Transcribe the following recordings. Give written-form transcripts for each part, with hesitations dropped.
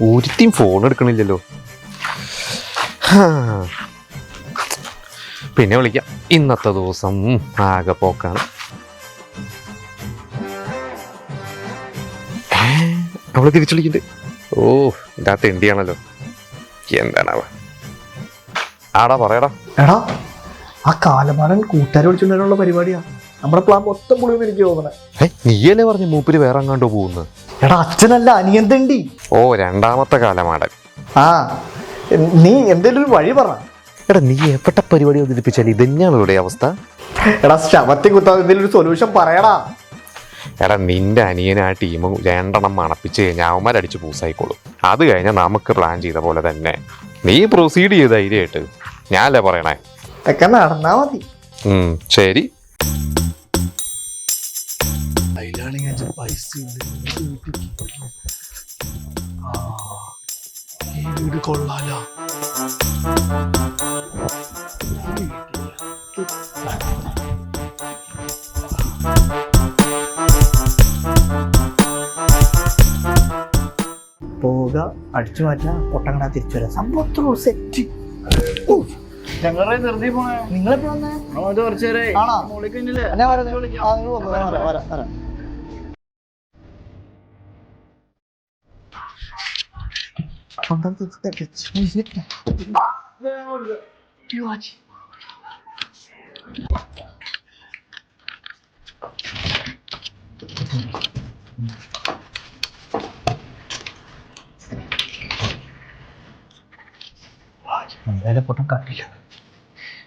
ഒരുത്തിയും phone എടുക്കണില്ലല്ലോ. പിന്നെ വിളിക്കാം. ഇന്നത്തെ ദിവസം ആകെ പോക്കാണ്. അവള് തിരിച്ചു വിളിക്കുന്നുണ്ട്. ഓ ഇതാ തെണ്ടിയാണല്ലോ. എന്താണാവ? ആടാ പറയടാ. എടാ ആ കാലമാടൻ കൂട്ടുകാരെ വിളിച്ചുകൊണ്ടുള്ള പരിപാടിയാ. നമ്മുടെ പ്ലാൻ മൊത്തം പുളിയെന്ന് എനിക്ക് തോന്നണേ. നീയല്ലേ പറഞ്ഞു മൂപ്പര് വേറെ അങ്ങാണ്ടോ പോകുന്നു? എടാ അച്ഛനല്ല, അനിയൻ തണ്ടി. ഓ രണ്ടാമത്തെ കാലമാടൻ. ആ നീ എന്തേലും ഒരു വഴി പറ. എടാ നീ എവിടെ പരിപാടി അവതരിപ്പിച്ചാൽ ഇതന്നെയാണ് ഇവിടെ അവസ്ഥ. എടാ ശവത്തി കുത്താതെ എന്തെങ്കിലും ഒരു സൊല്യൂഷൻ പറയടാ. എടാ നിന്റെ അനിയൻ ആ ടീം രണ്ടെണ്ണം മണപ്പിച്ച് കഴിഞ്ഞാൽ അവന്മാരടിച്ച് പൂസായിക്കോളും. അത് കഴിഞ്ഞാൽ നമുക്ക് പ്ലാൻ ചെയ്ത പോലെ തന്നെ നീ പ്രൊസീഡ് ചെയ്ത് ധൈര്യമായിട്ട്. ഞാനല്ലേ പറയണേ. ഒക്കെ നടന്നാ മതി. ശരി. വീട് കൊള്ളാലോ. പോവുക, അടിച്ചു മാറ്റാ, പൊട്ടങ്ങടാ, തിരിച്ചു വരാം. സംഭവം സെറ്റ്. നിങ്ങളെപ്പോ വന്നേ? എന്തായാലും പൊട്ടം കാട്ടില്ല.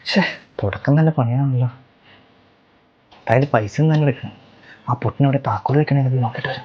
പക്ഷേ തുടക്കം നല്ല പണിയാണല്ലോ. എന്തായാലും പൈസ തന്നെ എടുക്കണം. ആ പൊട്ടിനവിടെ താക്കോൽ വെക്കണേ നോക്കിട്ട് വരും.